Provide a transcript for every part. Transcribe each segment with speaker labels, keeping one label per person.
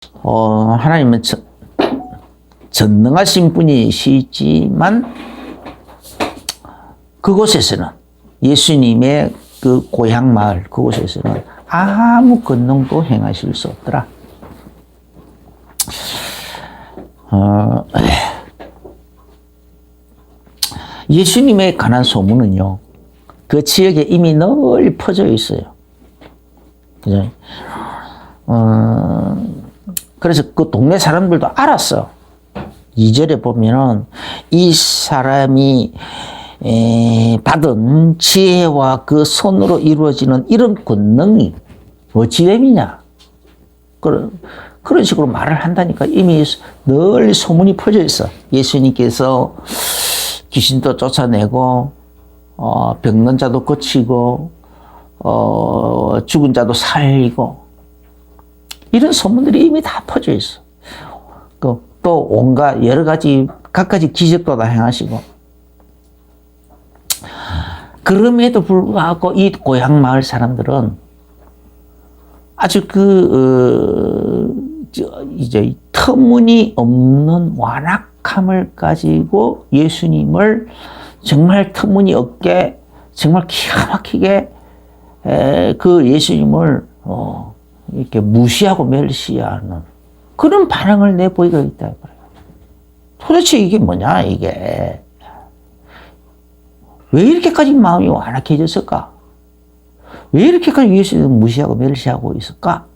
Speaker 1: 하나님은 전능하신 분이시지만 그곳에서는 예수님의 그 고향 마을 그곳에서는 아무 권능도 행하실 수 없더라. 예수님에 관한 소문은요, 그 지역에 이미 널리 퍼져 있어요. 그죠? 그래서 그 동네 사람들도 알았어. 2절에 보면은 이 사람이 받은 지혜와 그 손으로 이루어지는 이런 권능이 어찌됨이냐. 그런 식으로 말을 한다니까. 이미 널리 소문이 퍼져 있어. 예수님께서 귀신도 쫓아내고 병든 자도 고치고 죽은 자도 살리고 이런 소문들이 이미 다 퍼져 있어. 또 온갖 여러 가지 갖가지 기적도 다 행하시고. 그럼에도 불구하고 이 고향 마을 사람들은 아주 이제 터무니없는 완악함을 가지고 예수님을 정말 터무니없게 정말 기가 막히게 그 예수님을 이렇게 무시하고 멸시하는 그런 반응을 내보이고 있다. 도대체 이게 뭐냐, 이게. 왜 이렇게까지 마음이 완악해졌을까? 왜 이렇게까지 예수님을 무시하고 멸시하고 있을까?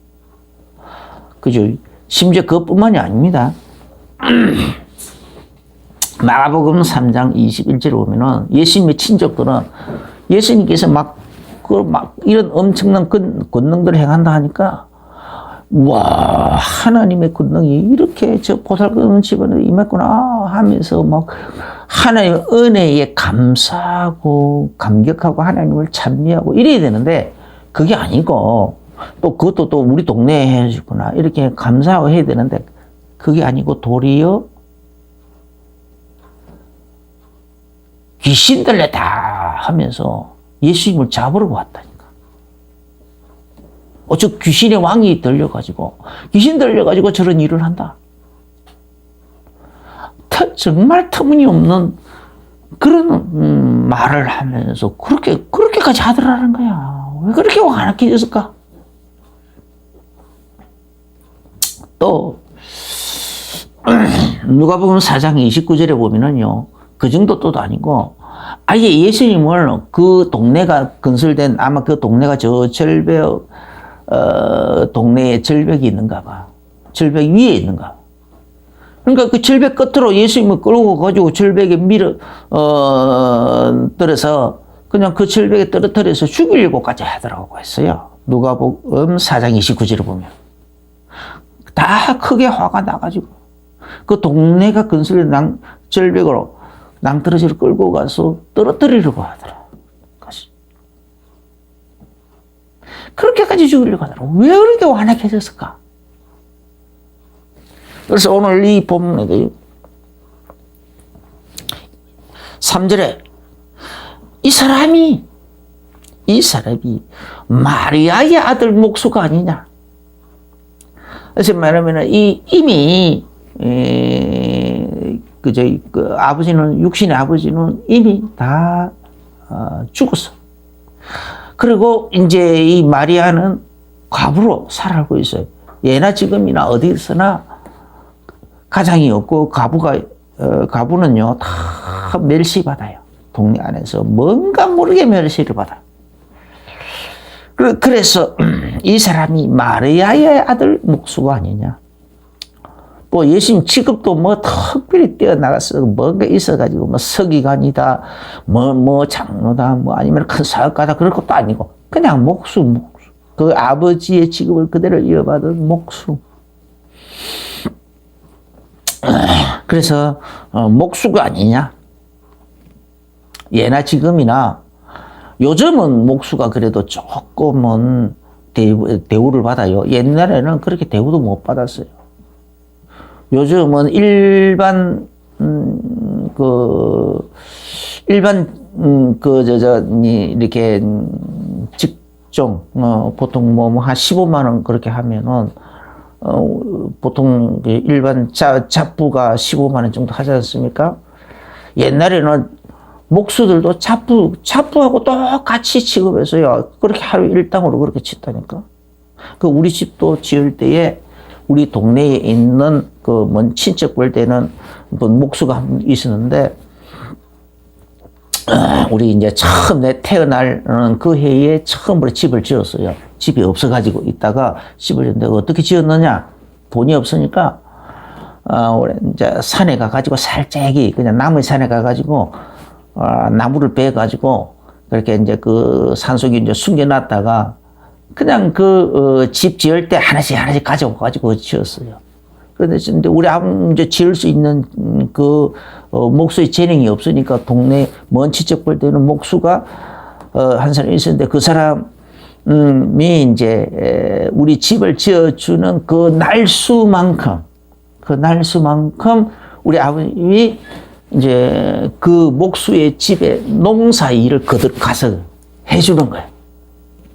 Speaker 1: 그죠? 심지어 그것뿐만이 아닙니다. 마가복음 3장 21절에 보면은 예수님의 친족들은 예수님께서 이런 엄청난 권능들을 행한다 하니까 와, 하나님의 권능이 이렇게 저 보살펴는 집안에 임했구나 하면서 막 하나님의 은혜에 감사하고 감격하고 하나님을 찬미하고 이래야 되는데 그게 아니고 또 그것도 또 우리 동네에 해주구나 이렇게 감사하고 해야 되는데 그게 아니고 도리어 귀신 들렸다 하면서 예수님을 잡으러 왔다니까. 저 귀신의 왕이 귀신 들려가지고 저런 일을 한다. 정말 터무니없는 그런 말을 하면서 그렇게까지 하더라는 거야. 왜 그렇게 완악해졌을까? 또 누가복음 4장 29절에 보면은요, 그 정도 또 아니고 아예 예수님을 그 동네가 건설된 아마 그 동네가 저 절벽 동네에 절벽이 있는가 봐. 절벽 위에 있는가 봐. 그러니까 그 절벽 끝으로 예수님을 끌고 가지고 절벽에 떨어서 그냥 그 절벽에 떨어뜨려서 죽이려고까지 하더라고 했어요. 누가복음 4장 29절을 보면. 다 크게 화가 나가지고 그 동네가 건설된 절벽으로 낭떠러지를 끌고 가서 떨어뜨리려고 하더라. 그렇게까지 죽이려고 하더라. 왜 그렇게 완악해졌을까? 그래서 오늘 이 본문에 3절에 이 사람이 마리아의 아들 목수가 아니냐. 그래서 말하면 이미 그 아버지는 육신의 아버지는 이미 다 죽었어. 그리고 이제 이 마리아는 과부로 살아가고 있어요. 예나 지금이나 어디서나 가장이 없고 과부는요 다 멸시받아요. 동네 안에서 뭔가 모르게 멸시를 받아. 그래서 이 사람이 마리아의 아들 목수가 아니냐. 또 예수님 직업도 뭐 특별히 뛰어나가서 뭔가 있어가지고 뭐 서기관이다, 뭐 장로다, 뭐 아니면 큰 사업가다 그럴 것도 아니고 그냥 목수. 그 아버지의 직업을 그대로 이어받은 목수. 그래서 목수가 아니냐. 예나 지금이나 요즘은 목수가 그래도 조금은 대우를 받아요. 옛날에는 그렇게 대우도 못 받았어요. 요즘은 이렇게 직종, 보통 한 15만 원 그렇게 하면은, 보통 일반 잡부가 15만 원 정도 하지 않습니까? 옛날에는 목수들도 잡부하고 똑같이 취급해서요. 그렇게 하루 일당으로 그렇게 짓다니까. 그 우리 집도 지을 때에 우리 동네에 있는 그 먼 친척 볼 때는 목수가 한 분 있었는데, 우리 이제 처음 내 태어날 그 해에 처음으로 집을 지었어요. 집이 없어가지고 있다가 집을 지었는데 어떻게 지었느냐? 돈이 없으니까, 우리 이제 산에 가가지고 살짝이 그냥 나무 산에 가가지고, 나무를 베가지고 그렇게 이제 그 산속에 이제 숨겨놨다가 그냥 집 지을 때 하나씩 가져가지고 지었어요. 그런데 우리 아무 이제 지을 수 있는 목수의 재능이 없으니까 동네 먼 친척 볼 때는 목수가 한 사람 있었는데 그 사람이 이제 우리 집을 지어주는 그 날수만큼 우리 아버님이 이제 그 목수의 집에 농사 일을 거들 가서 해주는 거예요.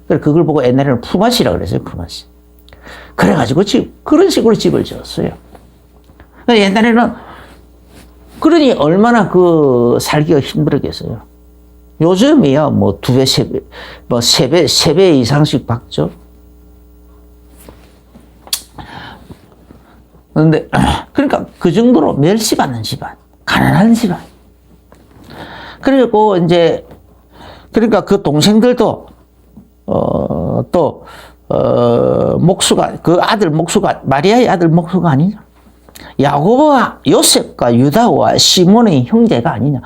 Speaker 1: 그래서 그걸 보고 옛날에는 품앗이라고 그랬어요, 품앗이. 그래가지고 그런 식으로 집을 지었어요. 옛날에는 그러니 얼마나 살기가 힘들었겠어요. 요즘이야 뭐 2배, 3배, 뭐 3배 이상씩 받죠. 그런데 그러니까 그 정도로 멸시받는 집안, 가난한 집안. 그리고 이제 그러니까 그 동생들도 목수가 아들 목수가 마리아의 아들 목수가 아니냐? 야고보와 요셉과 유다와 시몬의 형제가 아니냐?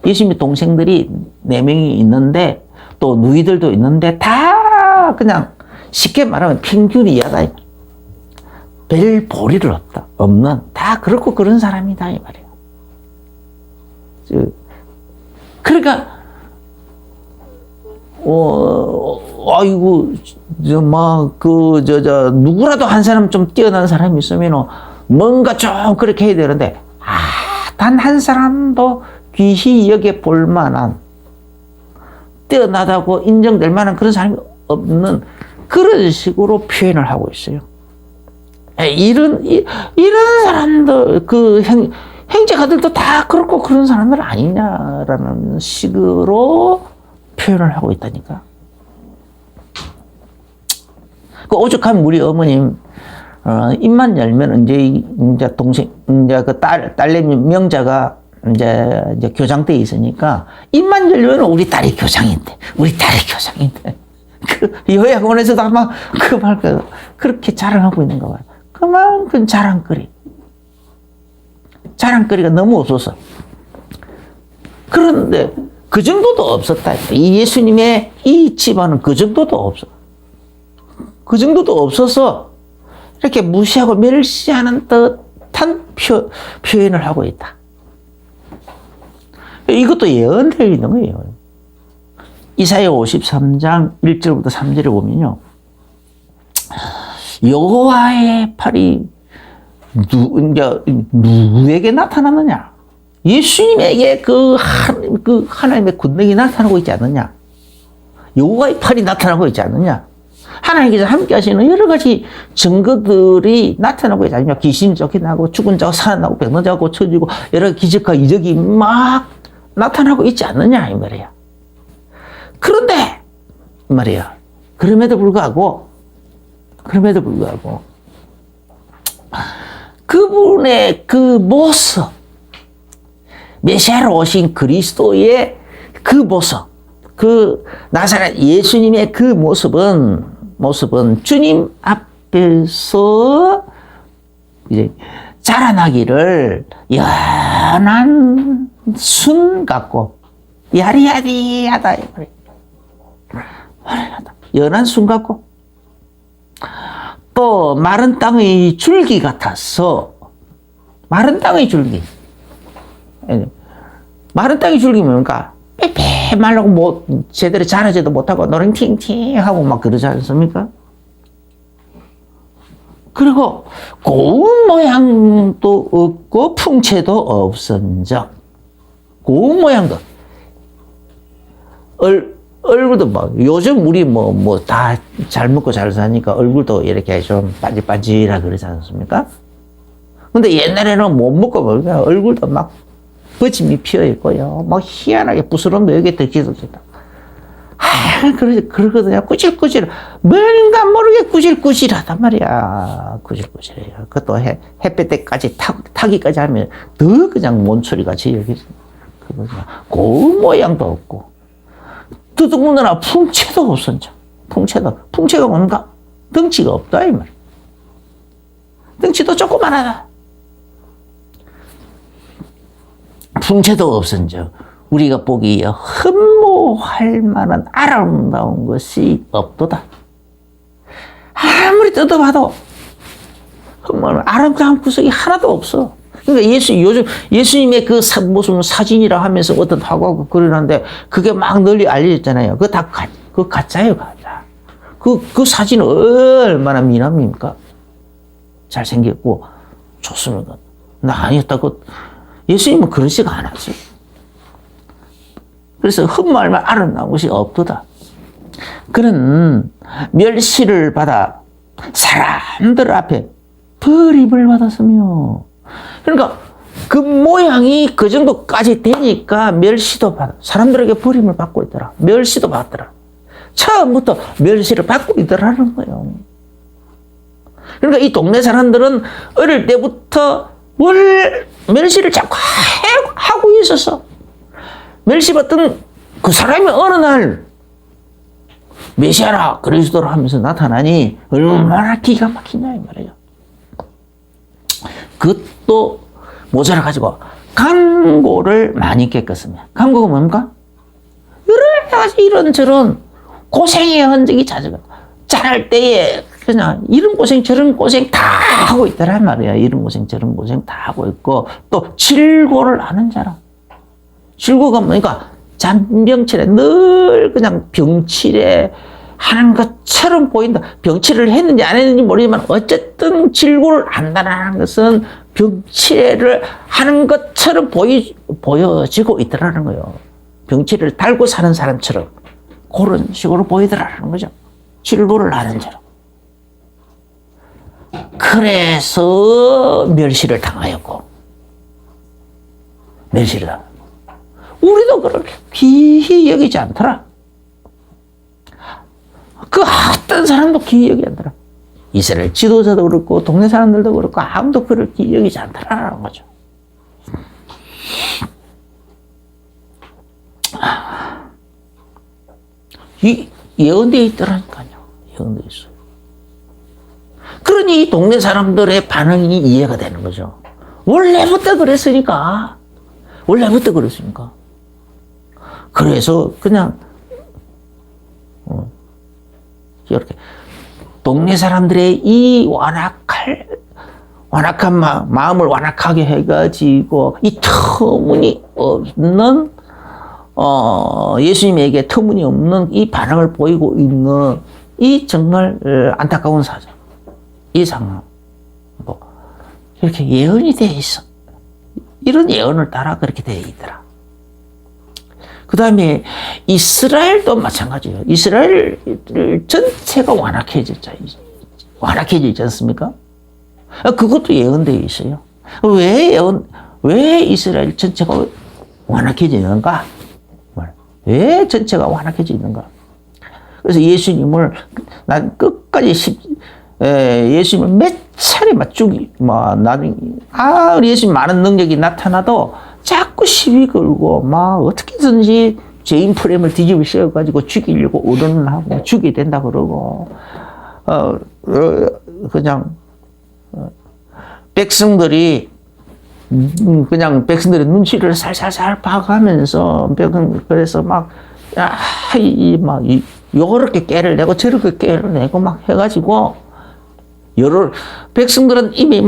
Speaker 1: 예수님의 동생들이 4명이 있는데 또 누이들도 있는데 다 그냥 쉽게 말하면 평균 이하다. 별 보리를 없는 다 그렇고 그런 사람이다 이 말이에요. 그러니까 아이고 누구라도 한 사람 좀 뛰어난 사람이 있으면 뭔가 좀 그렇게 해야 되는데 단 한 사람도 귀히 여겨 볼 만한 뛰어나다고 인정될 만한 그런 사람이 없는 그런 식으로 표현을 하고 있어요. 이런 사람들 형제가들도 다 그렇고 그런 사람들 아니냐라는 식으로 표현을 하고 있다니까. 그 오죽하면 우리 어머님 입만 열면 이제 동생 이제 그 딸내미 명자가 이제 교장 때 있으니까 입만 열면 우리 딸이 교장인데 그 요양원에서도 아마 그 말 그렇게 자랑하고 있는 거 봐요. 그만큼 자랑거리가 너무 없어서. 그런데 그 정도도 없었다. 이 예수님의 이 집안은 그 정도도 없어. 그 정도도 없어서 이렇게 무시하고 멸시하는 듯한 표현을 하고 있다. 이것도 예언되어 있는 거예요. 이사야 53장 1절부터 3절에 보면요. 여호와의 팔이 누구에게 나타났느냐? 예수님에게 그 하나님의 권능이 나타나고 있지 않느냐? 여호와의 팔이 나타나고 있지 않느냐? 하나님께서 함께 하시는 여러 가지 증거들이 나타나고 있지 않느냐? 귀신 쫓겨나고 죽은 자가 살아나고 병든 자가 고쳐지고 여러 기적과 이적이 막 나타나고 있지 않느냐 이 말이야. 그런데 이 말이야. 그럼에도 불구하고 그분의 그 모습, 메시아로 오신 그리스도의 그 모습, 그 나사렛 예수님의 그 모습은 주님 앞에서 이제 자라나기를 연한 순 같고 야리야리하다. 연한 순 같고 또 마른 땅의 줄기 같아서 마른 땅의 줄기 뭡니까? 빼빼 말라고 뭐 제대로 자라지도 못하고 노랭팅팅하고 막 그러지 않습니까? 그리고 고운 모양도 없고 풍채도 없은즉 고운 모양도 얼굴도 막, 요즘 우리 다 잘 먹고 잘 사니까 얼굴도 이렇게 좀 반질반질하고 그러지 않습니까? 근데 옛날에는 못 먹고 먹으니까 얼굴도 막 버짐이 피어 있고요. 막 희한하게 부스럼도 여기 들키었다. 그러거든요. 꾸질꾸질. 뭔가 모르게 꾸질꾸질하단 말이야. 꾸질꾸질해요. 그것도 햇볕 때까지 타기까지 하면 더 그냥 뭔소리같이 여기, 고운 모양도 없고. 더더군다나 풍채도 없었죠. 풍채가 뭔가? 덩치가 없다, 이 말이야. 덩치도 조그만하다. 풍채도 없은즉 우리가 보기에 흠모할 만한 아름다운 것이 없도다. 아무리 뜯어봐도 흠모할 아름다운 구석이 하나도 없어. 그러니까 요즘 예수님의 그 무슨 사진이라 하면서 어떤 하고 그러는데 그게 막 널리 알려졌잖아요. 그거 다 그거 가짜예요, 가짜. 그 사진은 얼마나 미남입니까? 잘생겼고 좋습니다. 나 아니었다고. 예수님은 그러지가 않았지. 그래서 흠모할만 아름다운 것이 없도다. 그는 멸시를 받아 사람들 앞에 버림을 받았으며, 그러니까 그 모양이 그 정도까지 되니까 멸시도 받아, 사람들에게 버림을 받고 있더라. 멸시도 받더라. 처음부터 멸시를 받고 있더라는 거예요. 그러니까 이 동네 사람들은 어릴 때부터 멸시를 자꾸 하고 있었어. 멸시받던 그 사람이 어느 날 메시아라 그리스도로 하면서 나타나니 얼마나 기가 막히냐 이 말이에요. 그것도 모자라 가지고 간고를 많이 깼겠으면, 간고가 뭡니까? 여러 가지 이런저런 고생의 흔적이 잦아가. 자랄 때에 그냥 이런 고생 저런 고생 다 하고 있더란 말이야. 이런 고생 저런 고생 다 하고 있고, 또 질고를 하는 자라. 질고가 뭐니까 잔병치레, 늘 그냥 병치레 하는 것처럼 보인다. 병치레를 했는지 안 했는지 모르지만 어쨌든 질고를 한다는 것은 병치레를 하는 것처럼 보여지고 있더라는 거예요. 병치레를 달고 사는 사람처럼 그런 식으로 보이더라는 거죠. 질고를 하는 자로. 그래서 멸시를 당하였고, 멸시를 당하였고, 우리도 그렇게 귀히 여기지 않더라. 그 어떤 사람도 귀히 여기지 않더라. 이스라엘 지도자도 그렇고 동네 사람들도 그렇고 아무도 그를 귀히 여기지 않더라라는 거죠. 이 예언되어 있더라니까요. 예언되어 있어요. 그러니 이 동네 사람들의 반응이 이해가 되는 거죠. 원래부터 그랬으니까. 그래서 그냥 이렇게 동네 사람들의 이 완악한 마음을 완악하게 해가지고 이 터무니없는 예수님에게 터무니없는 이 반응을 보이고 있는 이 정말 안타까운 사정, 이 상황, 이렇게 예언이 돼 있어. 이런 예언을 따라 그렇게 돼 있더라. 그 다음에 이스라엘도 마찬가지예요. 이스라엘 전체가 완악해지지 않습니까? 그것도 예언되어 있어요. 왜 이스라엘 전체가 완악해지는가? 왜 전체가 완악해지는가? 그래서 예수님을 난 끝까지 예수님을 몇 차례 나중에 예수님 많은 능력이 나타나도 자꾸 시비 걸고 어떻게든지 죄인 프레임을 뒤집어 씌워가지고 죽이려고 의논을 하고 죽여야 된다 그러고 그냥 백성들이 눈치를 살살살 봐가면서 그래서 요렇게 깨를 내고 저렇게 깨를 내고 막 해가지고 백성들은 이미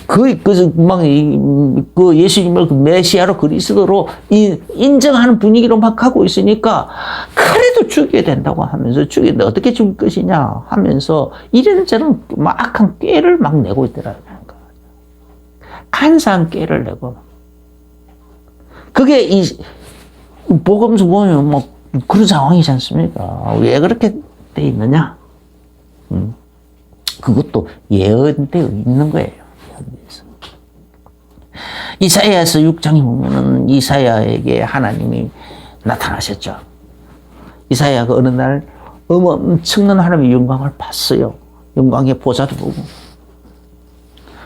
Speaker 1: 거의 그 예수님을 메시아로 그리스도로 인정하는 분위기로 가고 있으니까 그래도 죽여야 된다고 하면서 죽이는데 어떻게 죽일 것이냐 하면서 이런저런 악한 꾀를 내고 있더라고요. 간사한 꾀를 내고. 그게 이 복음서 보면 그런 상황이지 않습니까? 왜 그렇게 돼 있느냐? 그것도 예언되어 있는 거예요. 이사야서 6장에 보면은 이사야에게 하나님이 나타나셨죠. 이사야가 어느 날 엄청난 하나님의 영광을 봤어요. 영광의 보좌도 보고.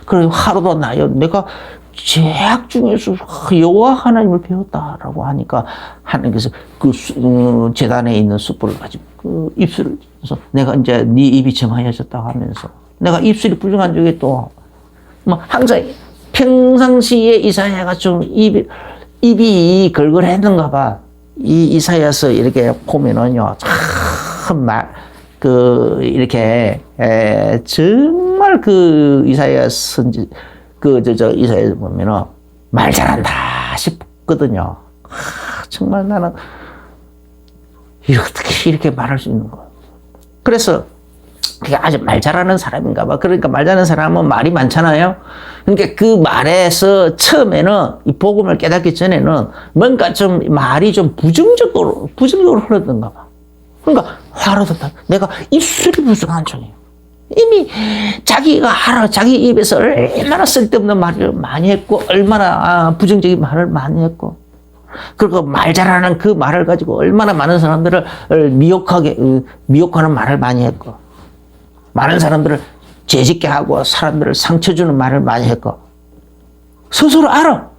Speaker 1: 그리고 하루도 나요. 내가 죄악 중에서 여호와 하나님을 배웠다라고 하니까 하나님께서 그 제단에 있는 숯불을 가지고 그 입술을 해서 내가 이제 네 입이 정하여졌다 하면서 내가 입술이 부정한 적이 또 뭐 항상 평상시에 이사야가 좀 입이 걸걸했는가 봐. 이 이사야서 이렇게 보면은요 정말 이렇게 정말 그 이사야 선지 이사야 보면은 말 잘한다 싶거든요. 정말 나는 어떻게 이렇게 말할 수 있는 거야. 그래서 그게 아주 말 잘하는 사람인가 봐. 그러니까 말 잘하는 사람은 말이 많잖아요. 그러니까 그 말에서 처음에는 이 복음을 깨닫기 전에는 뭔가 좀 말이 좀 부정적으로 흐르던가 봐. 그러니까 화로 돋다. 내가 입술이 부정한 중이에요. 이미 자기가 알아. 자기 입에서 얼마나 쓸데없는 말을 많이 했고 얼마나 부정적인 말을 많이 했고 그리고 말 잘하는 그 말을 가지고 얼마나 많은 사람들을 미혹하는 말을 많이 했고 많은 사람들을 죄짓게 하고 사람들을 상처 주는 말을 많이 했고 스스로 알아.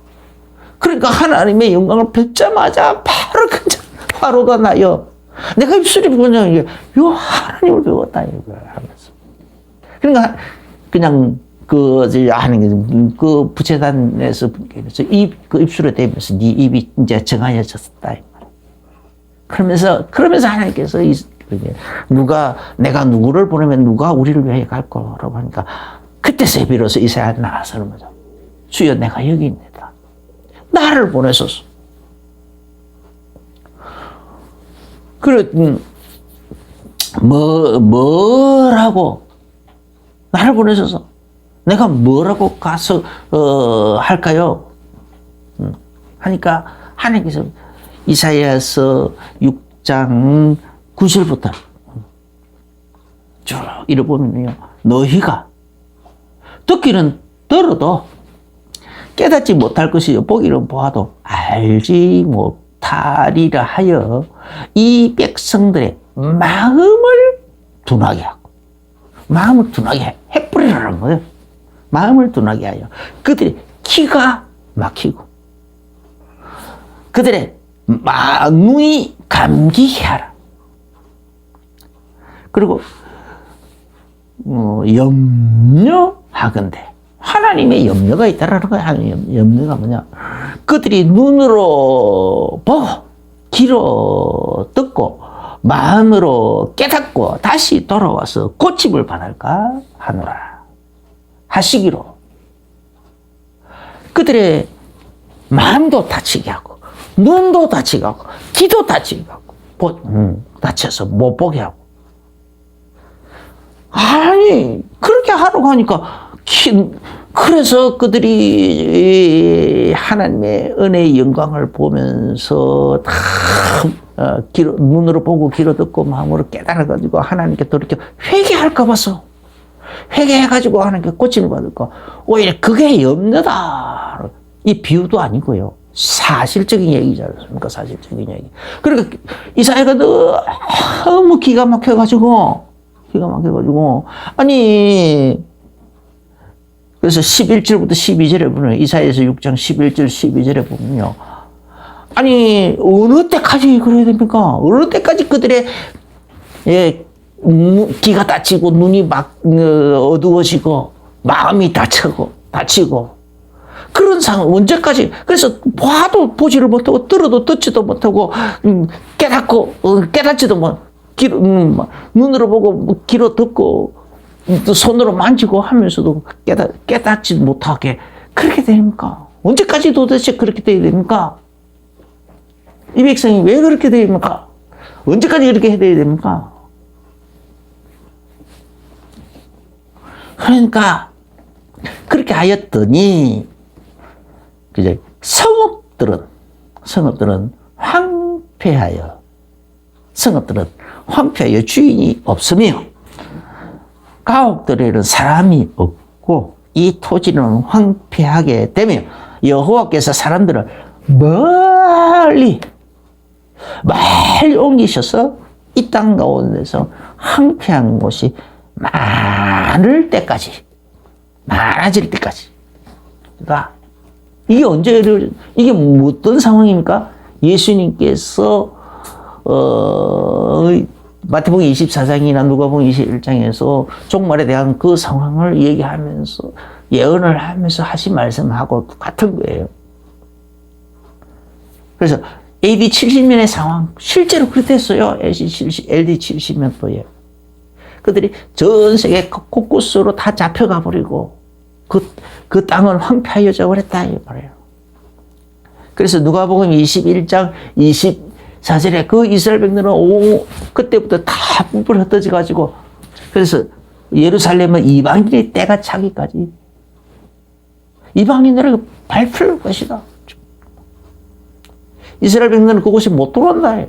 Speaker 1: 그러니까 하나님의 영광을 뵙자마자 바로 그냥 화로가 나요. 내가 입술이 그냥 요 하나님을 배웠다 이거 하면서. 그러니까 그냥 하는 그 부채단에서 그 입술에 대면서 네 입이 이제 정하여졌다. 그러면서 하나님께서 내가 누구를 보내면 누가 우리를 위해 갈 거라고 하니까 그때서야 비로소 이사야가 나서는 거죠. 주여 내가 여기 있습니다. 나를 보내소서. 그래 뭐라고 나를 보내소서. 내가 뭐라고 가서 할까요? 하니까 하나님께서 이사야서 6장 9절부터 쭉 읽어보면요. 너희가 듣기는 들어도 깨닫지 못할 것이요 보기는 보아도 알지 못하리라 하여 이 백성들의 마음을 둔하게 하고 마음을 둔하게 해버리라는 거예요. 마음을 둔하게 하여 그들의 기가 막히고 그들의 눈이 감기게 하라. 그리고 염려하건대 하나님의 염려가 있다라는 거야. 염려가 뭐냐? 그들이 눈으로 보고 귀로 듣고 마음으로 깨닫고 다시 돌아와서 고침을 받을까 하노라 하시기로 그들의 마음도 다치게 하고 눈도 다치게 하고 귀도 다치게 하고 다쳐서 못 보게 하고 아니 그렇게 하라고 하니까 그래서 그들이 하나님의 은혜의 영광을 보면서 다 눈으로 보고 귀로 듣고 마음으로 깨달아가지고 하나님께 돌이켜 회개할까 봐서 회개해가지고 하나님께 고침을 받을까 오히려 그게 염려다. 이 비유도 아니고요. 사실적인 얘기지 않습니까? 사실적인 얘기. 그러니까 이사야가 너무 기가 막혀가지고 아니 그래서 11절부터 12절에 보면 이사야서 6장 11절 12절에 보면요. 아니 어느 때까지 그래야 됩니까? 어느 때까지 그들의 귀가 다치고 눈이 막 어두워지고 마음이 다치고 그런 상황 언제까지? 그래서 봐도 보지를 못하고 들어도 듣지도 못하고 깨닫지도 못 눈으로 보고 귀로 듣고 손으로 만지고 하면서도 깨닫지 못하게 그렇게 됩니까? 언제까지 도대체 그렇게 돼야 됩니까? 이 백성이 왜 그렇게 됩니까? 언제까지 그렇게 해야 됩니까? 그러니까 그렇게 하였더니 이제 성읍들은 황폐하여 성읍들은 황폐하여 주인이 없으며 가옥들에는 사람이 없고 이 토지는 황폐하게 되며 여호와께서 사람들을 멀리 옮기셔서 이 땅 가운데서 황폐한 곳이 많아질 때까지. 그러니까 이게 이게 어떤 상황입니까? 예수님께서 마태복음 24장이나 누가복음 21장에서 종말에 대한 그 상황을 얘기하면서 예언을 하면서 하신 말씀하고 같은 거예요. 그래서 AD 70년의 상황 실제로 그랬어요. AD 70년도에 그들이 전 세계 곳곳으로 다 잡혀가 버리고 그 땅은 황폐하여져 버렸다 이 말이에요. 그래서 누가복음 21장 24절에 그 이스라엘 백성들은 그때부터 다 뿔뿔 흩어져 가지고 그래서 예루살렘은 이방인의 때가 차기까지 이방인들에게 밟힐 것이다. 이스라엘 백성들은 그곳이 못 들어온다.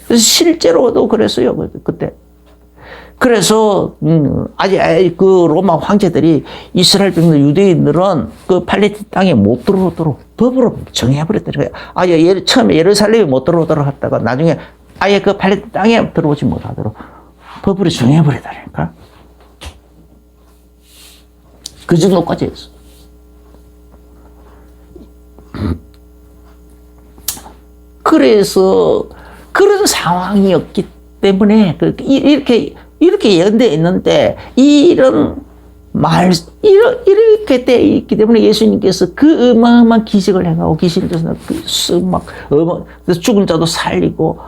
Speaker 1: 그래서 실제로도 그랬어요. 그때. 그래서 아직 그 로마 황제들이 이스라엘 백성들 유대인들은 그 팔레스타인 땅에 못 들어오도록 법으로 정해버렸더라고요. 아예 처음에 예루살렘에 못 들어오도록 했다가 나중에 아예 그 팔레스타인 땅에 들어오지 못하도록 법으로 정해버렸다니까. 그 정도까지 했어. 그래서 그런 상황이었기 때문에 이렇게 예언되어 있는데 이렇게 돼 있기 때문에 예수님께서 그 어마어마한 기적을 행하고 귀신을 쫓아내고 죽은 자도 살리고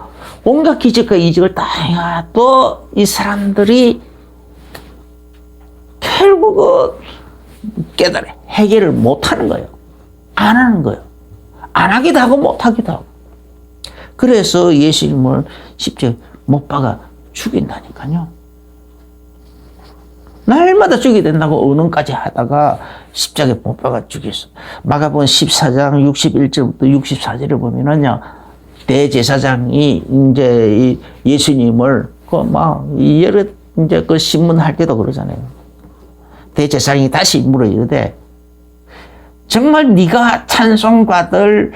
Speaker 1: 온갖 기적과 이적을 다 행하도 이 사람들이 결국은 깨달아 해결을 못하는 거예요. 안 하는 거예요. 안 하기도 하고 못하기도 하고. 그래서 예수님을 십자가에 못 박아 죽인다니까요. 날마다 죽여야 된다고 언언까지 하다가 십자가에 못 박아 죽였어. 마가복음 14장 61절부터 64절을 보면은요, 대제사장이 이제 예수님을 이제 그 신문할 때도 그러잖아요. 대제사장이 다시 물어 이르되 정말 네가 찬송받을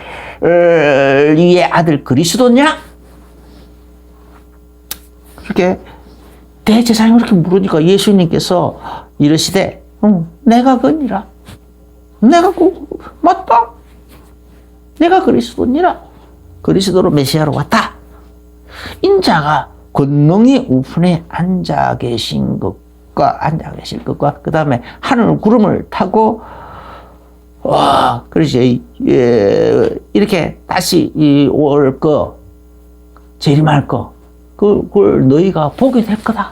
Speaker 1: 이의 아들 그리스도냐? 그렇게 대제사장이 그렇게 물으니까 예수님께서 이러시되 내가 그니라. 내가 맞다. 내가 그리스도니라. 그리스도로 메시아로 왔다. 인자가 권능의 우편에 앉아 계실 것과 그 다음에 하늘 구름을 타고 그래서 이렇게 다시 올 거, 재림할 거, 그걸 너희가 보게 될 거다.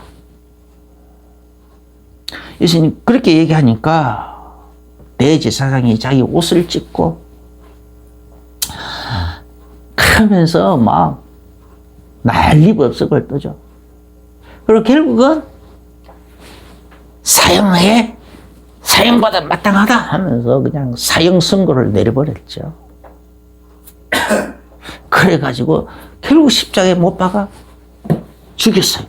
Speaker 1: 예수님 그렇게 얘기하니까 대제사장이 자기 옷을 찢고 하면서 막 난리법석을 떠죠. 그리고 결국은 사형받아 마땅하다 하면서 그냥 사형 선고를 내려버렸죠. 그래가지고 결국 십자가에 못 박아 죽였어요.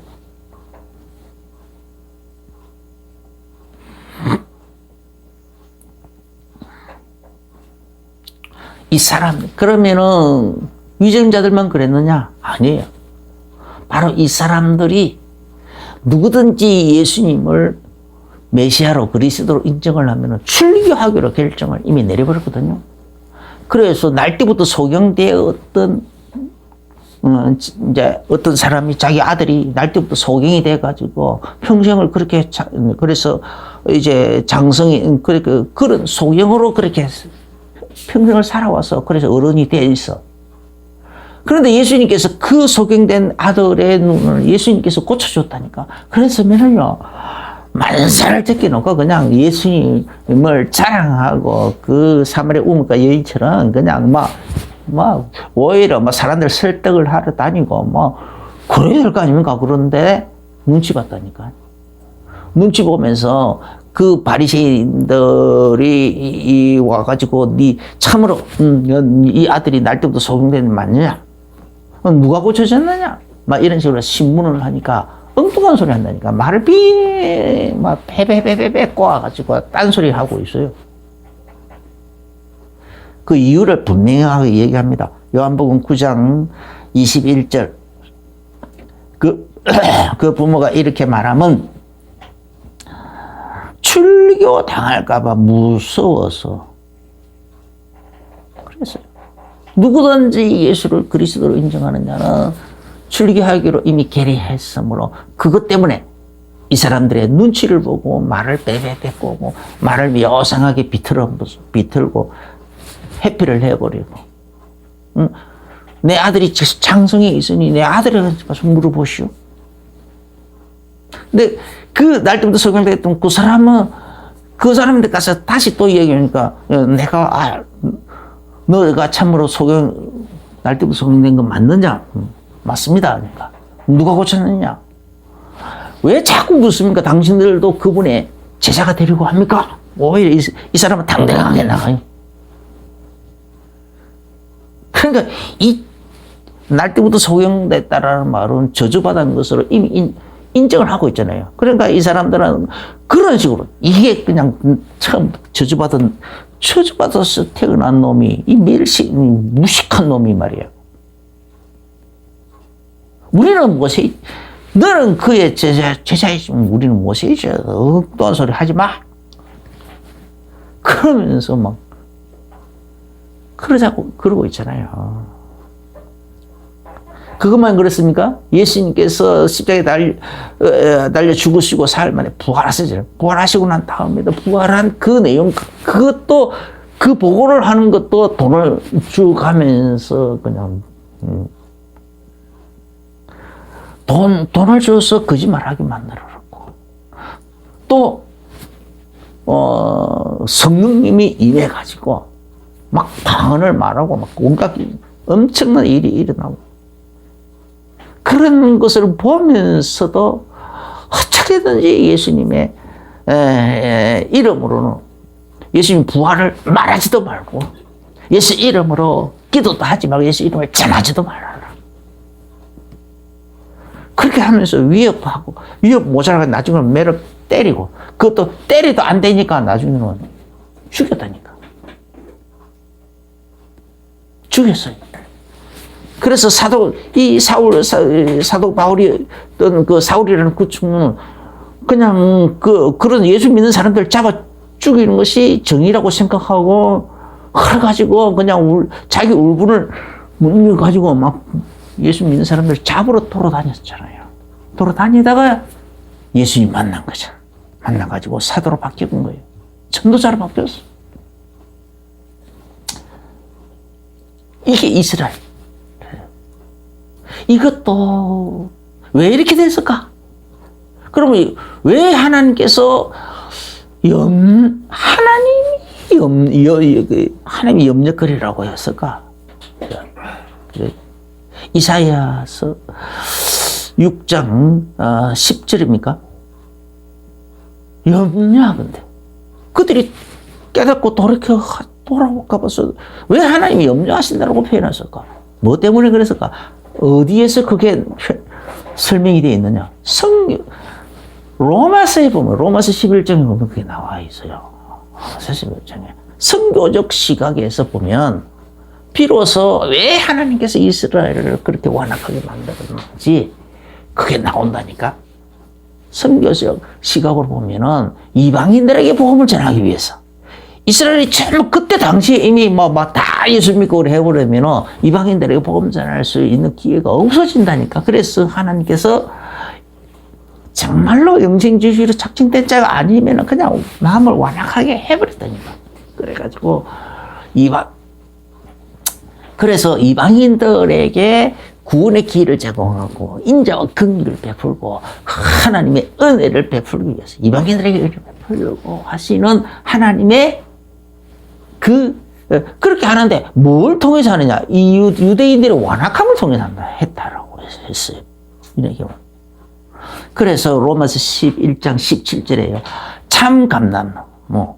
Speaker 1: 이 사람, 그러면은 위정자들만 그랬느냐? 아니에요. 바로 이 사람들이 누구든지 예수님을 메시아로 그리스도로 인정을 하면 출교하기로 결정을 이미 내려버렸거든요. 그래서 날때부터 소경되었던 이제 어떤 사람이 자기 아들이 날때부터 소경이 돼가지고 평생을 그렇게 그래서 이제 장성이 그런 소경으로 그렇게 평생을 살아와서 그래서 어른이 돼 있어. 그런데 예수님께서 그 소경된 아들의 눈을 예수님께서 고쳐줬다니까. 그랬으면은요, 만사를 제껴놓고 그냥 예수님을 자랑하고 그 사마리아 우물가 여인처럼 그냥 오히려 사람들 설득을 하러 다니고 그래야 될 거 아닙니까? 그런데 눈치 봤다니까. 눈치 보면서 그 바리새인들이 와가지고 네 참으로 이 아들이 날 때부터 소경된 맞느냐? 누가 고쳐줬느냐? 막 이런 식으로 신문을 하니까 엉뚱한 소리 한다니까. 말을 막 패패패패패 꼬아가지고 딴소리 하고 있어요. 그 이유를 분명하게 얘기합니다. 요한복음 9장 21절. 그 부모가 이렇게 말하면 출교 당할까봐 무서워서 그랬어요. 누구든지 예수를 그리스도로 인정하는 자는 출교하기로 이미 계례했으므로 그것 때문에 이 사람들의 눈치를 보고 말을 빼빼빼 꼬고 말을 요상하게 비틀고 회피를 해버리고 내 아들이 장성에 있으니 내 아들을 가서 물어보시오. 근데 그 날 때부터 소경됐던 그 사람은 그 사람한테 가서 다시 또 얘기하니까 너가 참으로 날 때부터 소경된 건 맞느냐? 맞습니다. 그러니까 누가 고쳤느냐? 왜 자꾸 묻습니까? 당신들도 그분의 제자가 되려고 합니까? 오히려 이 사람은 당당하게 나가요. 그러니까 날 때부터 소경됐다라는 말은 저주받은 것으로 이미 인정을 하고 있잖아요. 그러니까 이 사람들은 그런 식으로 이게 그냥 처음 저주받아서 태어난 놈이 이 무식한 놈이 말이에요. 우리는 너는 그의 제자이시면 우리는 모세이지. 엉뚱한 소리 하지 마. 그러면서 막 그러고 있잖아요. 그것만 그렇습니까? 예수님께서 십자가에 달려 죽으시고 사흘 만에 부활하시잖아요. 부활하시고 난 다음에도 부활한 그 내용, 그것도 그 보고를 하는 것도 돈을 주가면서 그냥 돈을 줘서 거짓말하게 만들어놓고 또 성령님이 임해가지고 막 방언을 말하고 막 온갖 엄청난 일이 일어나고 그런 것을 보면서도 어떻게든지 예수님의 이름으로는 예수님 부활을 말하지도 말고 예수 이름으로 기도도 하지 말고 예수 이름을 전하지도 말아라. 그렇게 하면서 위협하고 위협 모자라서 나중에는 매를 때리고 그것도 때리도 안 되니까 나중에는 죽였다니까. 죽였어요. 그래서 사도 바울이 어떤 그 사울이라는 그 충문은 그냥 그런 예수 믿는 사람들 잡아 죽이는 것이 정의라고 생각하고 그래가지고 그냥 자기 울분을 가지고 막 예수 믿는 사람들 잡으러 돌아다녔잖아요. 돌아다니다가 예수님 만난 거죠. 만나가지고 사도로 바뀐 거예요. 전도자로 바뀌었어. 이게 이스라엘. 이것도 왜 이렇게 됐을까? 그러면 왜 하나님께서 하나님이 염려거리라고 했을까? 이사야서 6장 10절입니까? 염려하건대. 그들이 깨닫고 돌아올까 봐서 왜 하나님이 염려하신다고 표현했을까? 뭐 때문에 그랬을까? 어디에서 그게 설명이 되어 있느냐? 로마서에 보면, 로마서 11장에 보면 그게 나와 있어요. 로마서 11장에. 선교적 시각에서 보면, 비로소 왜 하나님께서 이스라엘을 그렇게 완악하게 만들었는지, 그게 나온다니까? 선교적 시각으로 보면은, 이방인들에게 복음을 전하기 위해서, 이스라엘이 전부 그때 당시에 이미 다 예수 믿고 해버리면 이방인들에게 복음 전할 수 있는 기회가 없어진다니까. 그래서 하나님께서 정말로 영생주의로 작정된 자가 아니면 그냥 마음을 완악하게 해버렸다니까. 그래가지고 그래서 이방인들에게 구원의 기회를 제공하고 인자와 긍휼을 베풀고 하나님의 은혜를 베풀기 위해서 이방인들에게 은혜를 베풀려고 하시는 하나님의 그렇게 하는데 뭘 통해서 하느냐? 이 유대인들의 완악함을 통해서 했다라고 했어요. 이렇게. 그래서 로마서 11장 17절에요. 참 감람나무.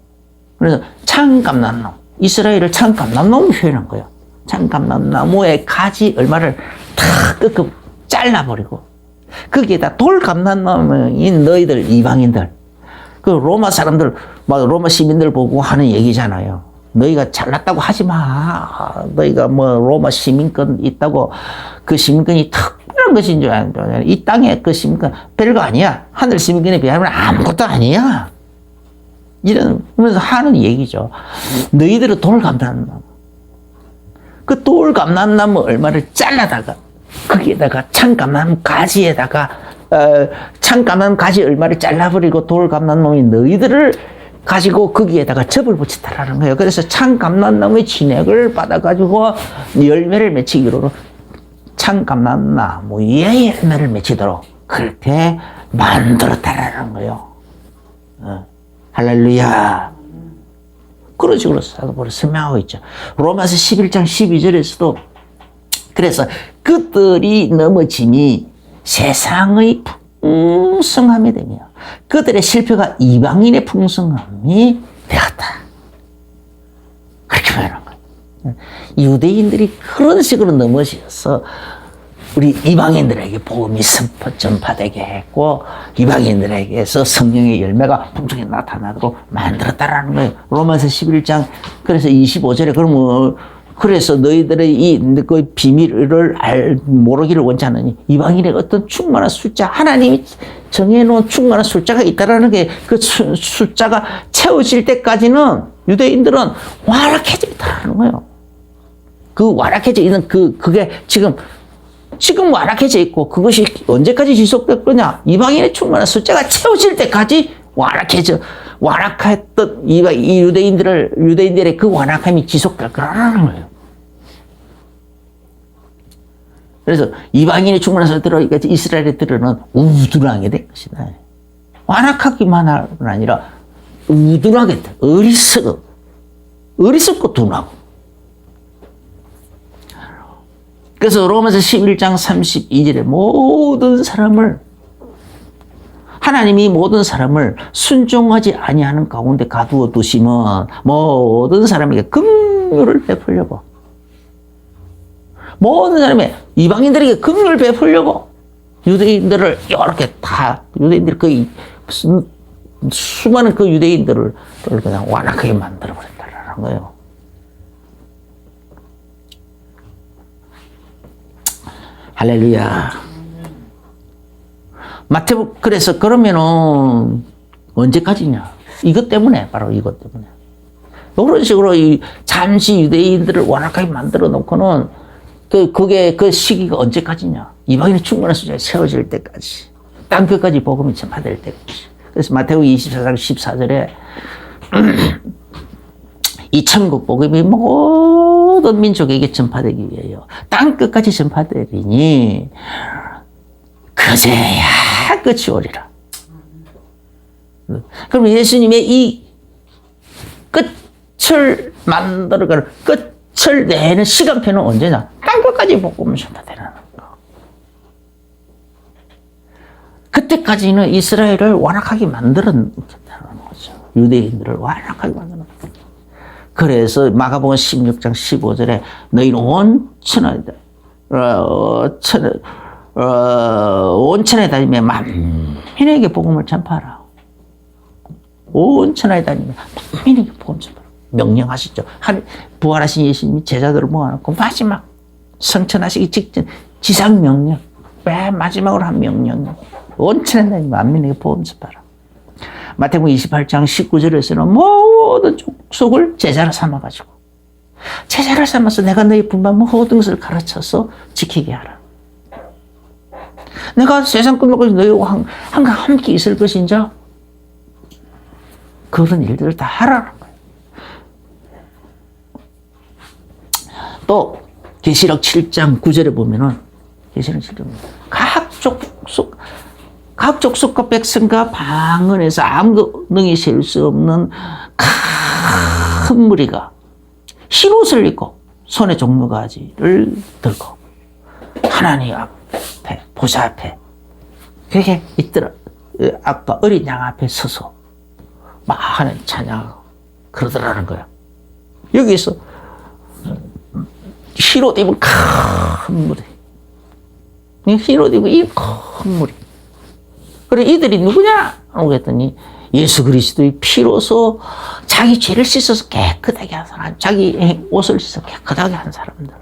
Speaker 1: 그래서 참 감람나무. 이스라엘을 참 감람나무 표현한 거예요. 참 감람나무의 가지 얼마를 탁 잘라버리고 거기에다 돌 감난놈인 너희들 이방인들, 그 로마 사람들, 로마 시민들 보고 하는 얘기잖아요. 너희가 잘났다고 하지 마. 너희가 뭐 로마 시민권 있다고 그 시민권이 특별한 것인 줄 아는. 이 땅에 그 시민권 별거 아니야. 하늘 시민권에 비하면 아무것도 아니야. 이러면서 하는 얘기죠. 너희들은 돌 감난나무. 그 돌 감난나무 얼마를 잘라다가 거기에다가 참감나무 가지에다가 참감나무 가지 얼마를 잘라버리고 돌 감난나무인 너희들을 가지고 거기에다가 접을 붙였다라는 거예요. 그래서 참감난나무의 진액을 받아가지고 열매를 맺히기로 참감난나무의 열매를 맺히도록 그렇게 만들었다라는 거예요. 할렐루야. 그런 식으로 사도 바울이 설명하고 있죠. 로마서 11장 12절에서도 그래서 그들이 넘어짐이 세상의 풍성함이 되며 그들의 실패가 이방인의 풍성함이 되었다. 그렇게 표현한 거예요. 유대인들이 그런 식으로 넘어져서 우리 이방인들에게 복음이 전파되게 했고 이방인들에게서 성령의 열매가 풍성히 나타나도록 만들었다라는 거예요. 로마서 11장 그래서 25절에 그러면 그래서 너희들의 그 비밀을 모르기를 원치 않으니 이방인의 어떤 충만한 숫자, 하나님이 정해놓은 충만한 숫자가 있다라는 게 그 숫자가 채워질 때까지는 유대인들은 완악해져 있다는 거예요. 그 완악해져 있는 그게 지금 완악해져 있고 그것이 언제까지 지속될 거냐? 이방인의 충만한 숫자가 채워질 때까지 완악했던 이 유대인들의 그 완악함이 지속될 거라는 거예요. 그래서 이방인이 충만해서 들어오니까 이스라엘의 들어는 우둔하게 된 것이다. 완악하기만 아니라 우둔하게 돼. 어리석고 둔하고. 그래서 로마서 11장 32절에 하나님이 모든 사람을 순종하지 아니하는 가운데 가두어 두시면 모든 사람에게 긍휼을 베풀려고 모든 사람의 이방인들에게 긍휼을 베풀려고 유대인들을 이렇게 다 유대인들 그 수많은 그 유대인들을 그냥 완악하게 만들어 버렸다라는 거예요. 할렐루야. 그래서 그러면은 언제까지냐? 이것 때문에, 바로 이것 때문에. 이런 식으로 잠시 유대인들을 완악하게 만들어 놓고는 그 시기가 언제까지냐? 이방인의 충만한 숫자에 세워질 때까지. 땅끝까지 복음이 전파될 때까지. 그래서 마태복음 24장 14절에 이 천국 복음이 모든 민족에게 전파되기 위하여 땅끝까지 전파되리니 그제야 끝이 오리라. 그럼 예수님의 이 끝을 만들어가는 끝을 내는 시간표는 언제냐? 땅끝까지 복음을 전파되는 거. 그때까지는 이스라엘을 완악하게 만들었다는 거죠. 유대인들을 완악하게 만드는 거죠. 그래서 마가복음 16장 15절에 너희는 온 천하에 다니며 만민에게 복음을 전파하라. 온 천하에 다니며 만민에게 복음을 전파하라. 명령하시죠. 부활하신 예수님이 제자들을 모아놓고 마지막 성천하시기 직전 지상 명령, 맨 마지막으로 한 명령. 온 천하에 다니며 만민에게 복음을 전파하라. 마태복음 28장 19절에서는 모든 족속을 제자로 삼아가지고 제자를 삼아서 내가 너희 분반 모든 것을 가르쳐서 지키게 하라. 내가 세상 끝날까지 너희와 항상 함께 있을 것인자 그런 일들을 다 하라는 거예요. 또 계시록 7장 9절에 보면은 계시록 7장 각 족속과 백성과 방언에서 아무도 능히 셀 수 없는 큰 무리가 흰옷을 입고 손에 종려가지를 들고 하나님 앞에 보좌 앞에 그렇게 있더라. 아까 어린 양 앞에 서서 막 하는 찬양 그러더라는 거야. 여기서 흰옷 입은 큰 무리 히로디고 이 큰 무리. 그래 이들이 누구냐? 라고 했더니 예수 그리스도의 피로서 자기 죄를 씻어서 깨끗하게 한 사람, 자기 옷을 씻어 깨끗하게 한 사람들.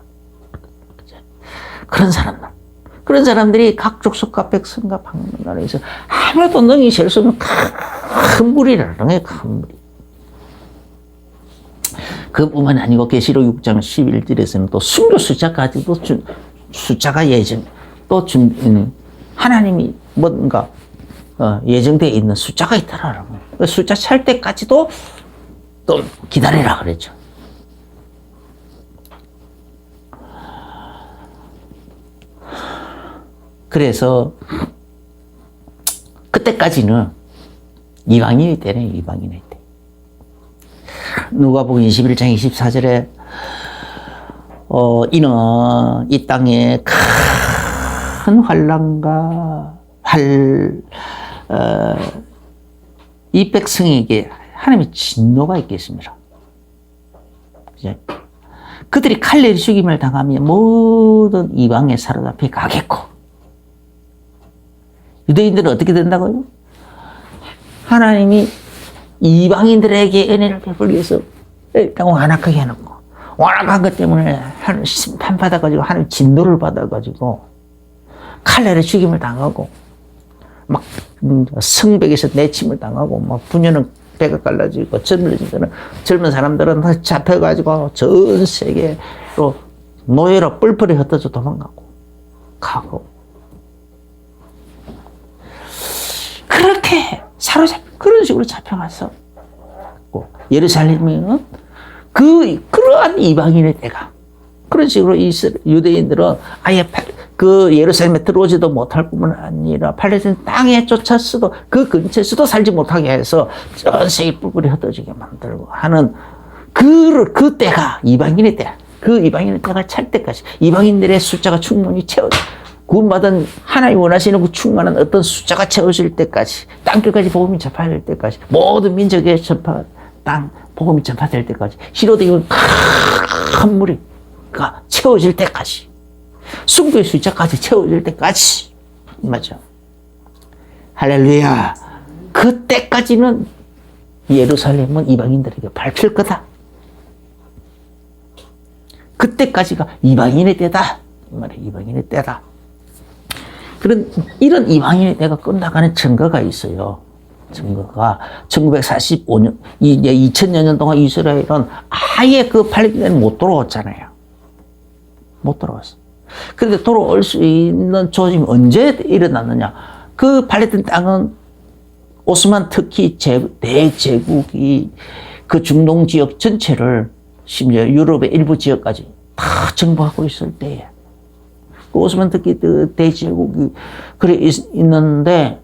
Speaker 1: 그런 사람들이 각 족속과 백성과 방문나라에서 아무래도 능히 셀 수 없는 큰 무리라는 거예요. 큰 무리. 그뿐만 아니고 계시록 6장 11절에서는 또 순교 숫자까지도 숫자가 또 하나님이 뭔가 예정되어 있는 숫자가 있다라는 거예요. 숫자 찰 때까지도 또 기다리라 그랬죠. 그래서 그때까지는 이방인이 되네, 이방인이 돼. 누가복음 21장 24절에 이는 이 땅에 큰 환난과 이 백성에게 하나님의 진노가 있겠습니다. 이제 그들이 칼날이 죽임을 당하면 모든 이방의 사로잡혀 가겠고, 유대인들은 어떻게 된다고요? 하나님이 이방인들에게 은혜를 베풀기 위해서 일단 완악하게 해놓고, 완악한 것 때문에 하나님 심판 받아가지고 하나님 진노를 받아가지고 칼날에 죽임을 당하고 막 성벽에서 내침을 당하고 막 부녀는 배가 갈라지고 젊은 사람들은 잡혀가지고 전 세계로 노예로 뿔뿔이 흩어져 도망가고 그렇게 그런 식으로 잡혀가서 예루살렘은 그러한 이방인의 때가 그런 식으로 유대인들은 아예 그 예루살렘에 들어오지도 못할 뿐만 아니라 팔레스타인 땅에 쫓았어도 그 근처에서도 살지 못하게 해서 전 세계 뿔뿔이 흩어지게 만들고 하는 그 때가 이방인의 때. 그 이방인의 때가 찰 때까지 이방인들의 숫자가 충분히 구원받은 하나님 원하시는 그 충만한 어떤 숫자가 채워질 때까지, 땅끝까지 복음이 전파될 때까지, 모든 민족에 복음이 전파될 때까지, 히로데의 큰 무리가 채워질 때까지, 순교의 숫자까지 채워질 때까지, 맞죠? 할렐루야. 그때까지는 예루살렘은 이방인들에게 밟힐 거다. 그때까지가 이방인의 때다. 이 말이야, 이방인의 때다. 이런 이방인의 때가 끝나가는 증거가 있어요. 증거가 1945년, 이제 2000여 년 동안 이스라엘은 아예 그 팔레스타인에 못 돌아왔잖아요. 못 돌아왔어. 그런데 돌아올 수 있는 조짐이 언제 일어났느냐? 그 팔레스타인 땅은 오스만 터키 대제국이 그 중동 지역 전체를 심지어 유럽의 일부 지역까지 다 정복하고 있을 때에 그 오스만 터키 대제국이 그래 있는데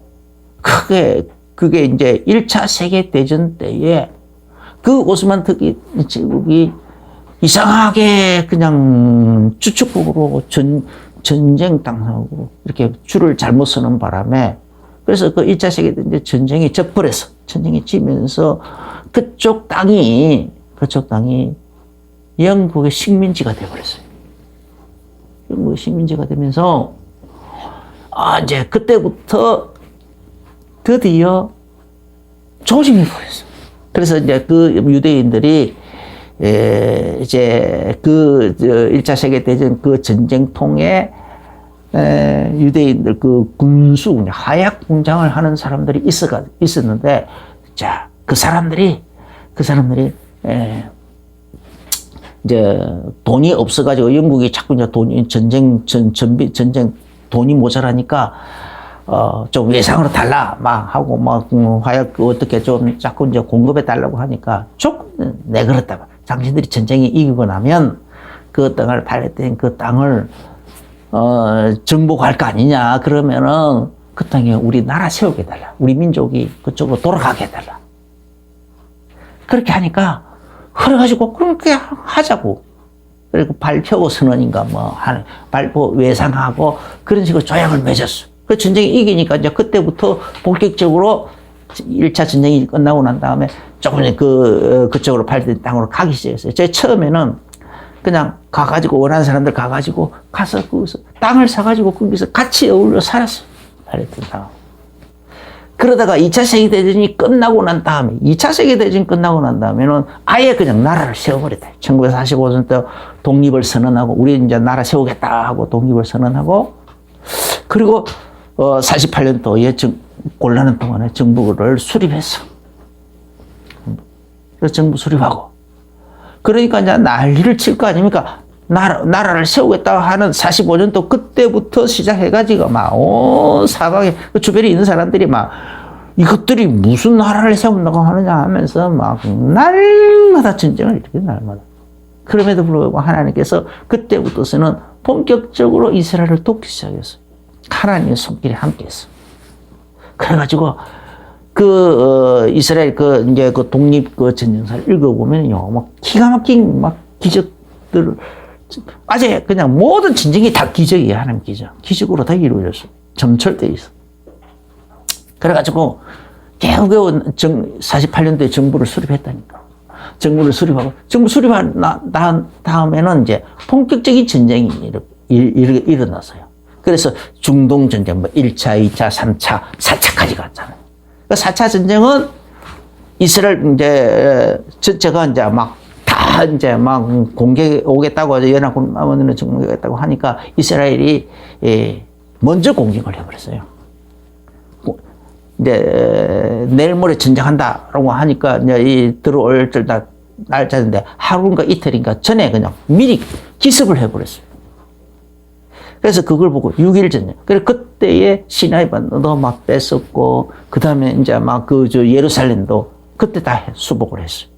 Speaker 1: 그게 이제 1차 세계대전 때에 그 오스만 터키 제국이 이상하게 그냥 주축국으로 전쟁 당하고 이렇게 줄을 잘못 서는 바람에 그래서 그 1차 세계대전 전쟁이 져버려서 전쟁이 지면서 그쪽 땅이 영국의 식민지가 되어버렸어요. 영국의 식민지가 되면서 이제 그때부터 드디어 조짐이 보였어요. 그래서 이제 그 유대인들이 이제 그 1차 세계대전 그 전쟁통에 유대인들 그 군수 하약 공장을 하는 사람들이 있었는데 자 그 사람들이 이제 돈이 없어가지고 영국이 자꾸 이제 전쟁 돈이 모자라니까 좀 외상으로 달라 막 하고 막 화약 어떻게 좀 자꾸 이제 공급해 달라고 하니까 조금 내그랬다. 당신들이 전쟁에 이기고 나면 그 땅을 팔레스타인 그 땅을 정복할 거 아니냐. 그러면은 그 땅에 우리 나라 세우게 해달라. 우리 민족이 그쪽으로 돌아가게 해달라. 그렇게 하니까 그래가지고 그렇게 하자고. 그리고 발표 선언인가 발표 외상하고 그런 식으로 조약을 맺었어. 그 전쟁이 이기니까 이제 그때부터 본격적으로 1차 전쟁이 끝나고 난 다음에 조금 그쪽으로 팔레스타인 땅으로 가기 시작했어요. 처음에는 그냥 가가지고 원하는 사람들 가가지고 가서 거기서 땅을 사가지고 거기서 같이 어울려 살았어. 팔레스타인 땅. 그러다가 2차 세계대전이 끝나고 난 다음에, 2차 세계대전이 끝나고 난 다음에는 아예 그냥 나라를 세워버렸다. 1945년 때 독립을 선언하고, 우리 이제 나라 세우겠다 하고 독립을 선언하고, 그리고 48년도에 곤란한 동안에 정부를 수립했어. 그래서 정부 수립하고. 그러니까 이제 난리를 칠 거 아닙니까? 나라를 세우겠다 하는 45년도 그때부터 시작해가지고 막, 사방에, 그 주변에 있는 사람들이 막, 이것들이 무슨 나라를 세운다고 하느냐 하면서 막, 날마다 전쟁을 일으켜, 날마다. 그럼에도 불구하고 하나님께서 그때부터서는 본격적으로 이스라엘을 돕기 시작했어요. 하나님의 손길이 함께 했어. 그래가지고, 이스라엘 이제 독립 전쟁사를 읽어보면요, 막 기가 막힌 막 기적들을, 아재 그냥 모든 전쟁이 다 기적이에요. 하나님 기적. 기적으로 다 이루어졌어. 점철되어 있어. 그래가지고 겨우겨우 48년도에 정부를 수립했다니까. 정부를 수립하고, 정부 수립한 다음에는 이제 본격적인 전쟁이 일어났어요. 그래서 중동 전쟁, 1차, 2차, 3차, 4차까지 갔잖아요. 4차 전쟁은 이스라엘 전체가 이제 공격에 오겠다고, 연합군을 정복하겠다고 하니까 이스라엘이 먼저 공격을 해버렸어요. 이제 내일 모레 전쟁한다라고 하니까 이제 들어올 날짜인데 하루인가 이틀인가 전에 그냥 미리 기습을 해버렸어요. 그래서 그걸 보고 6.1 전쟁. 그래서 그때에 시나이 반도도 막 뺐었고, 그 다음에 이제 예루살렘도 그때 다 수복을 했어요.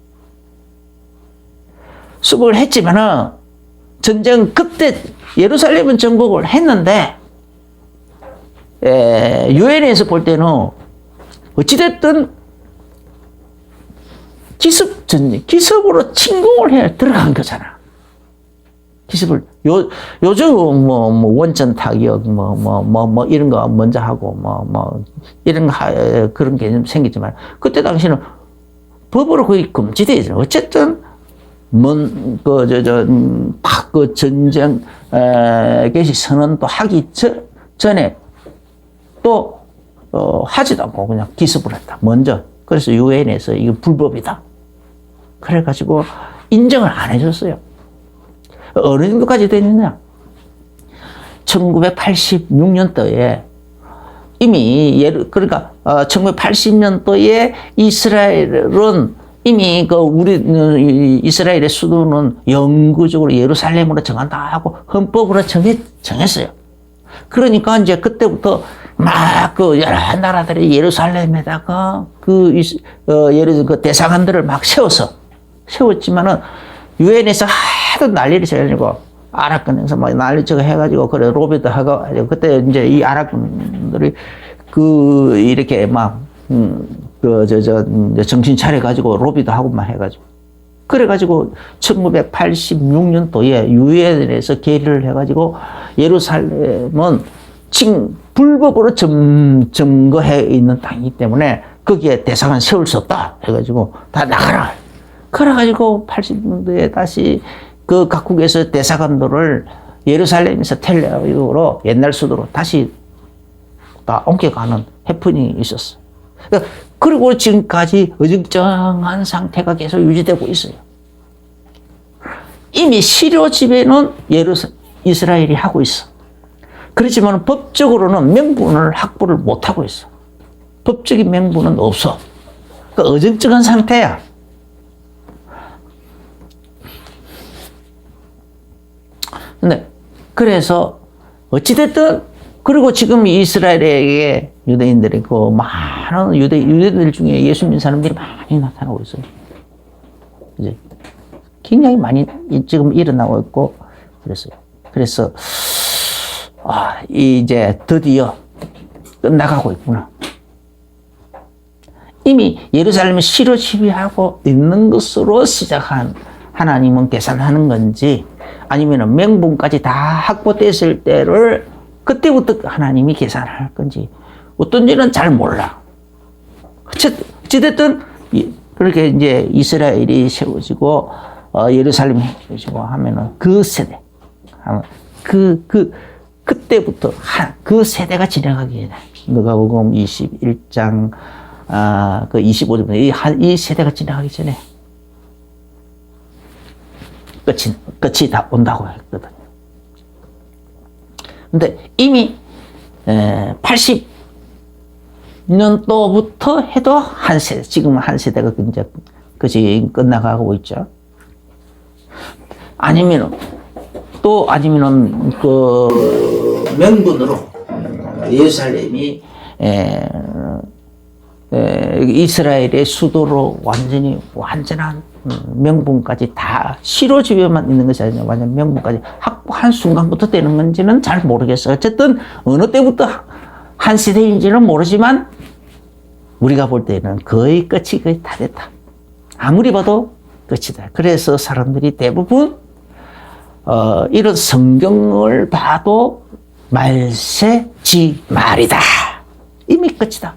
Speaker 1: 수복을 했지만은, 전쟁 그때 예루살렘은 정복을 했는데, 유엔에서 볼 때는 어찌됐든 기습으로 침공을 해 들어간 거잖아. 기습을, 요즘 원전 타격, 이런 거 먼저 하고, 이런 그런 개념 생기지만, 그때 당시는 법으로 거의 금지되어 있어요. 어쨌든, 전쟁, 개시 선언도 하기 전에 또, 하지도 않고 그냥 기습을 했다. 먼저. 그래서 유엔에서 이거 불법이다. 그래가지고 인정을 안 해줬어요. 어느 정도까지 됐느냐? 1986년도에 이미, 그러니까, 1980년도에 이스라엘은 이미 이스라엘의 수도는 영구적으로 예루살렘으로 정한다 하고 헌법으로 정했어요. 그러니까 이제 그때부터 막 여러 나라들이 예루살렘에다가 대사관들을 막 세웠지만은 유엔에서 하도 난리를 쳐가지고 아랍권에서 막 난리치고 해가지고 그래 로비도 하고 그때 이제 이 아랍분들이 이렇게 막 정신 차려가지고 로비도 하고 막 해가지고 그래가지고 1986년도에 유엔에서 계류를 해가지고 예루살렘은 지금 불법으로 점거해 있는 땅이기 때문에 거기에 대사관 세울 수 없다 해가지고 다 나가라. 그래가지고 80년도에 다시 그 각국에서 대사관들을 예루살렘에서 텔레아비브로 옛날 수도로 다시 다 옮겨가는 해프닝이 있었어. 그리고 지금까지 어정쩡한 상태가 계속 유지되고 있어요. 이미 시료 지배는 이스라엘이 하고 있어. 그렇지만 법적으로는 명분을 확보를 못하고 있어. 법적인 명분은 없어. 그러니까 어정쩡한 상태야. 근데 그래서 어찌됐든 그리고 지금 이스라엘에게 유대인들이 많은 유대인들 중에 예수 믿는 사람들이 많이 나타나고 있어요. 이제 굉장히 많이 지금 일어나고 있고 그랬어요. 그래서 이제 드디어 끝나가고 있구나. 이미 예루살렘을 시로 지배하고 있는 것으로 시작한 하나님은 계산하는 건지 아니면 명분까지 다 확보됐을 때를 그때부터 하나님이 계산할 건지 어떤지는 잘 몰라. 어쨌든 그렇게 이제 이스라엘이 세워지고 예루살렘 해주시고 하면은 그 세대, 그때부터 그 세대가 지나가기 전에 누가복음 21장 그 25절 이 세대가 지나가기 전에 끝이 다 온다고 했거든요. 근데 이미 80년도부터 해도 한 세대, 지금은 한 세대가 이제 그것이 끝나가고 있죠. 아니면은 그 명분으로 예루살렘이 이스라엘의 수도로 완전한 명분까지 다 시로주변만 있는 것이 아니라 완전 명분까지 확보한 순간부터 되는 건지는 잘 모르겠어요. 어쨌든 어느 때부터 한 세대인지는 모르지만 우리가 볼 때는 거의 끝이 거의 다 됐다. 아무리 봐도 끝이다. 그래서 사람들이 대부분 이런 성경을 봐도 말세지 말이다. 이미 끝이다.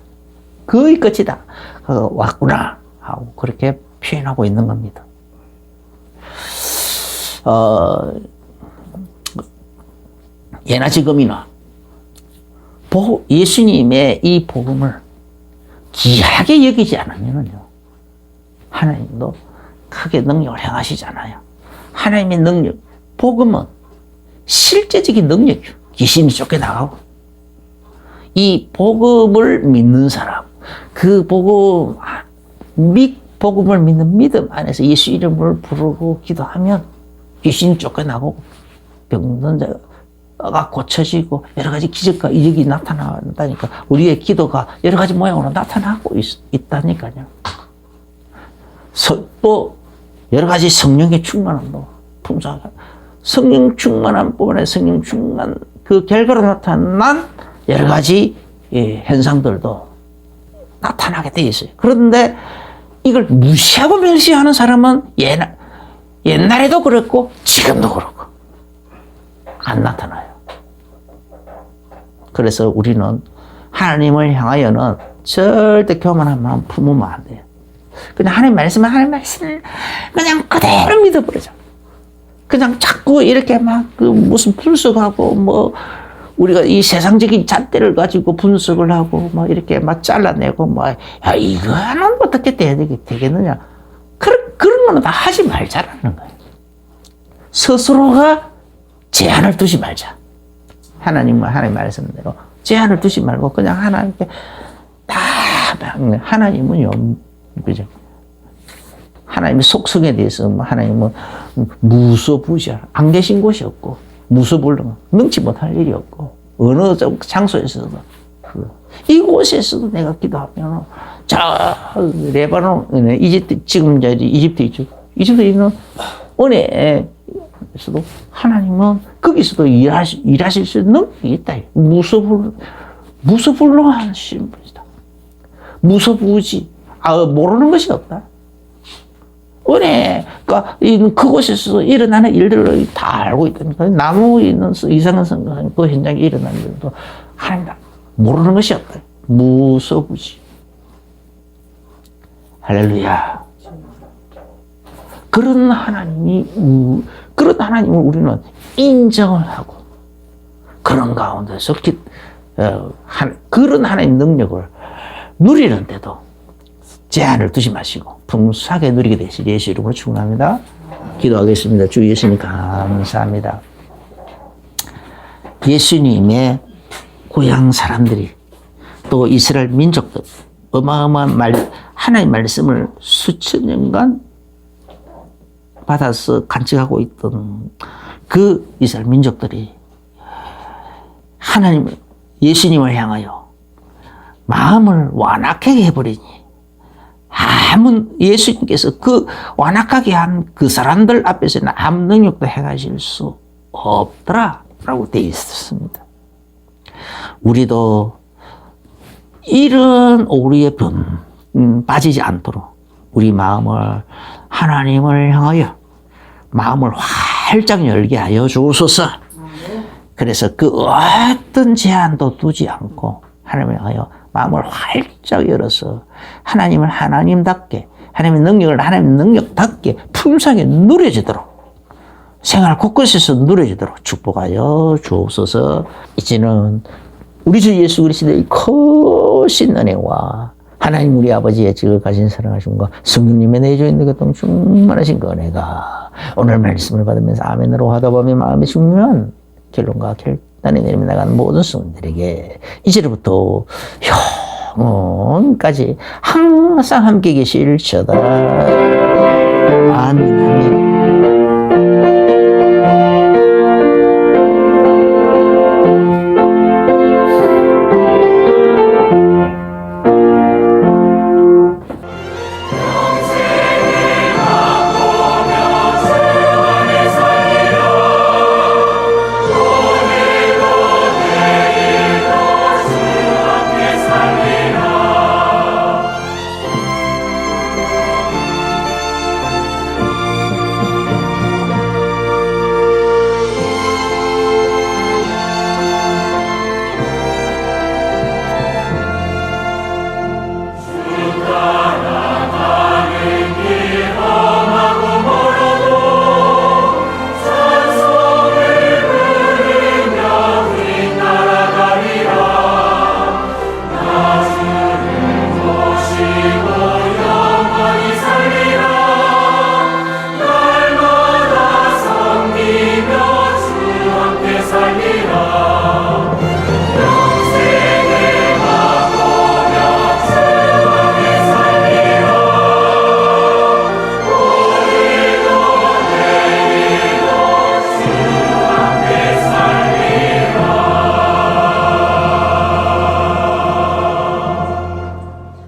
Speaker 1: 거의 끝이다. 왔구나 하고 그렇게 표현하고 있는 겁니다. 예나 지금이나 예수님의 이 복음을 귀하게 여기지 않으면요, 하나님도 크게 능력을 행하시잖아요. 하나님의 능력, 복음은 실제적인 능력이요. 귀신이 쫓겨나가고, 이 복음을 믿는 사람, 그 복음을 믿는 믿음 안에서 예수 이름을 부르고 기도하면 귀신이 쫓겨나고 병든 자가 고쳐지고 여러 가지 기적과 이적이 나타난다니까. 우리의 기도가 여러 가지 모양으로 나타나고 있다니까요. 또 여러 가지 성령의 충만함도 풍성하다. 성령 충만함 뿐만 아니라 성령 충만 그 결과로 나타난 여러 가지 현상들도 나타나게 돼 있어요. 그런데 이걸 무시하고 멸시하는 사람은 옛날에도 그랬고 지금도 그렇고 안 나타나요. 그래서 우리는 하나님을 향하여는 절대 교만한 마음 품으면 안 돼요. 그냥 하나님 말씀을 그냥 그대로 믿어버리죠. 그냥 자꾸 이렇게 막 무슨 분석하고 우리가 이 세상적인 잣대를 가지고 분석을 하고 이렇게 막 잘라내고 야 이거는 어떻게 되겠느냐. 그런 거는 다 하지 말자라는 거예요. 스스로가 제한을 두지 말자. 하나님 말씀대로 제한을 두지 말고 그냥 하나님께 다 하나님은요, 그죠? 하나님의 속성에 대해서 하나님은 무소부지하라. 안 계신 곳이 없고 무소불능, 능치 못할 일이 없고 어느 장소에서도 이곳에서도 내가 기도하면 저 레바논, 이집트 지금 이집트 있죠. 이집트에 있는 은혜에서도 하나님은 거기서도 일하실 수 있는 능력이 있다. 무소불능하신 분이다. 무소부지, 모르는 것이 없다. 은혜가 그곳에서 일어나는 일들을 다 알고 있다니까. 나무에 있는 이상한 생각, 그 현장에 일어나는 일도 하나님 다 모르는 것이 없다. 무소부지. 할렐루야. 그런 하나님을 우리는 인정을 하고, 그런 가운데서 그런 하나님 능력을 누리는데도 제한을 두지 마시고 풍성하게 누리게 되실 예수 이름으로 축원합니다. 기도하겠습니다. 주 예수님 감사합니다. 예수님의 고향 사람들이 또 이스라엘 민족들 어마어마한 하나님의 말씀을 수천 년간 받아서 간직하고 있던 그 이스라엘 민족들이 예수님을 향하여 마음을 완악하게 해버리니 예수님께서 그 완악하게 한 그 사람들 앞에서는 아무 능력도 행하실 수 없더라라고 되어 있습니다. 우리도 이런 오류에 빠지지 않도록 우리 마음을 하나님을 향하여 마음을 활짝 열게 하여 주옵소서. 그래서 그 어떤 제한도 두지 않고 하나님을 향하여 마음을 활짝 열어서 하나님을 하나님답게, 하나님의 능력을 하나님의 능력답게 풍성하게 누려지도록 생활 곳곳에서 누려지도록 축복하여 주옵소서. 이제는 우리 주 예수 그리스도의 크신 은혜와 하나님 우리 아버지의 지극하신 사랑하심과 성령님의 내주인 것 충만하신 그 은혜가 오늘 말씀을 받으면서 아멘으로 하다 보면 마음이 중요한 결론과 결단이 내리며 나가는 모든 성들에게 이제부터 영원까지 항상 함께 계실지어다. 아멘.